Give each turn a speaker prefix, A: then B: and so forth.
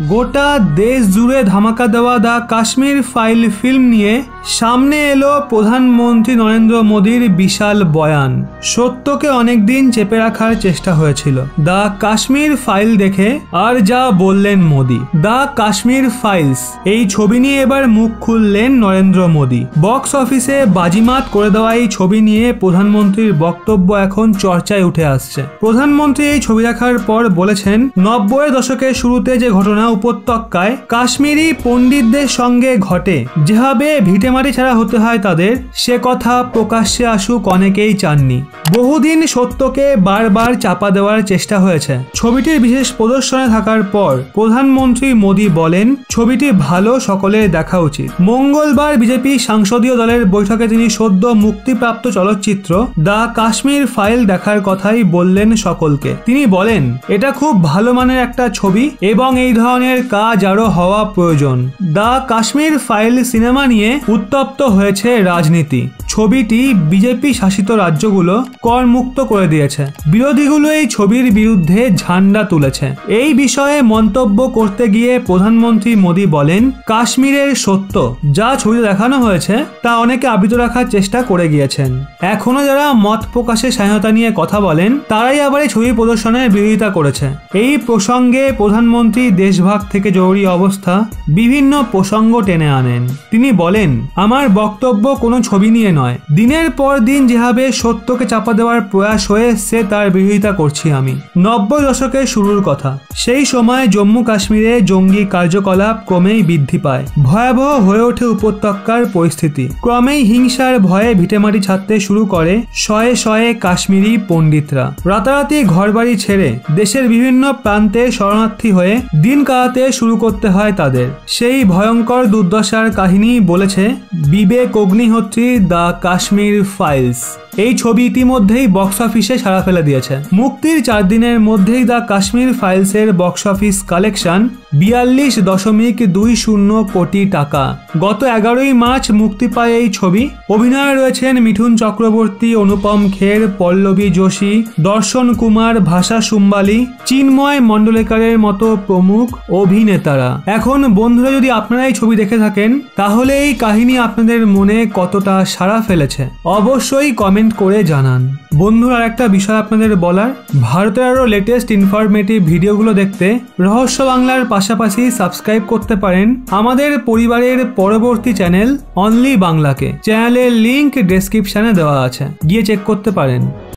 A: গোটা দেশ জুড়ে ধামাকা দেওয়া দ্য কাশ্মীর ফাইল ফিল্ম নিয়ে সামনে এলো প্রধানমন্ত্রী নরেন্দ্র মোদীর বিশাল বয়ান। সত্যকে অনেকদিন চেপে রাখার চেষ্টা হয়েছিল। দ্য কাশ্মীর ফাইল দেখে আর যা বললেন মোদী। দ্য কাশ্মীর ফাইলস এই ছবি নিয়ে এবার মুখ খুললেন নরেন্দ্র মোদী। বক্স অফিসে বাজিমাত করে দেওয়া এই ছবি নিয়ে প্রধানমন্ত্রীর বক্তব্য এখন চর্চায় উঠে আসছে। প্রধানমন্ত্রী এই ছবি দেখার পর বলেছেন, 90-এর দশকের শুরুতে যে ঘটনা উপত্যকায় কাশ্মীরি পণ্ডিতদের সঙ্গে ঘটে, যেভাবে ভিটেমাটি ছাড়া হতে হয় তাদের, সে কথা প্রকাশ্যে আসুক অনেকেই চাননি। বহুদিন সত্যকে বারবার চাপা দেওয়ার চেষ্টা হয়েছে। ছবিটির বিশেষ প্রদর্শনে থাকার পর প্রধানমন্ত্রী মোদী বলেন, ছবিটি ভালো, সকলের দেখা উচিত। মঙ্গলবার বিজেপি সংসদীয় দলের বৈঠকে তিনি সদ্য মুক্তিপ্রাপ্ত চলচ্চিত্র দ্য কাশ্মীর ফাইল দেখার কথাই বললেন সকলকে। তিনি বলেন, এটা খুব ভালো মানের একটা ছবি এবং এই ধরনের কাজ আরো হওয়া প্রয়োজন। দ্য কাশ্মীর ফাইল সিনেমা নিয়ে উত্তপ্ত হয়েছে রাজনীতি। ছবিটি বিজেপি শাসিত রাজ্যগুলো করমুক্ত করে দিয়েছে। বিরোধীগুলো এই ছবির বিরুদ্ধে ঝান্ডা তুলেছে। এই বিষয়ে মন্তব্য করতে গিয়ে প্রধানমন্ত্রী মোদী বলেন, কাশ্মীরের সত্য যা ছবিতে দেখানো হয়েছে তা অনেকে আবৃত রাখার চেষ্টা করে গিয়েছেন। এখনো যারা মত প্রকাশের স্বাধীনতা নিয়ে কথা বলেন তারাই আবার এই ছবি প্রদর্শনের বিরোধিতা করেছে। এই প্রসঙ্গে প্রধানমন্ত্রী দেশভাগ থেকে জরুরি অবস্থা বিভিন্ন প্রসঙ্গ টেনে আনেন। তিনি বলেন, আমার বক্তব্য কোনো ছবি নিয়ে নয়। দিনের পর দিন যেভাবে সত্যকে চাপা দেওয়ার প্রয়াস হয়ে এসছে তার বিরোধিতা করছি আমি। 90 দশকের শুরুর কথা। সেই সময় জম্মু কাশ্মীরে জঙ্গি কার্যকলাপ ক্রমেই বৃদ্ধি পায়। ভয়াবহ হয়ে ওঠে উপত্যকার পরিস্থিতি। ক্রমেই হিংসার ভয়ে ভিটেমাটি ছাড়তে শুরু করে শয়ে শয়ে কাশ্মীরি পণ্ডিতরা। রাতারাতি ঘরবাড়ি ছেড়ে দেশের বিভিন্ন প্রান্তে শরণার্থী হয়ে দিন কাটাতে শুরু করতে হয় তাদের। সেই ভয়ঙ্কর দুর্দশার কাহিনী বলেছে বিবেক অগ্নিহোত্রী দ্য কাশ্মীর ফাইলস। এই ছবি ইতিমধ্যেই বক্স অফিসে সাড়া ফেলে দিয়েছে। মুক্তির 4 দিনের মধ্যেই দ্য কাশ্মীর ফাইলসের বক্স অফিস কালেকশন 42.20 কোটি টাকা। গত 11ই মার্চ মুক্তি পায় এই ছবি। অভিনয়ে রয়েছেন মিঠুন চক্রবর্তী, অনুপম খের, পল্লবী যোশী, দর্শন কুমার, ভাষা সুম্বালি, চিন্ময় মন্ডলেকারের মতো প্রমুখ অভিনেতারা। এখন বন্ধুরা, যদি আপনারা এই ছবি দেখে থাকেন তাহলে এই কাহিনী আপনাদের মনে কতটা সাড়া ফেলেছে অবশ্যই কমেন্ট করে জানান। বন্ধুরা, একটা বিষয় আপনাদের বলার, ভারতের আরো লেটেস্ট ইনফরমেটিভ ভিডিওগুলো দেখতে রহস্য বাংলার পাশাপাশি সাবস্ক্রাইব করতে পারেন আমাদের পরিবারের পরবর্তী চ্যানেল অনলি বাংলাকে। চ্যানেলের লিংক ডেসক্রিপশনে দেওয়া আছে, গিয়ে চেক করতে পারেন।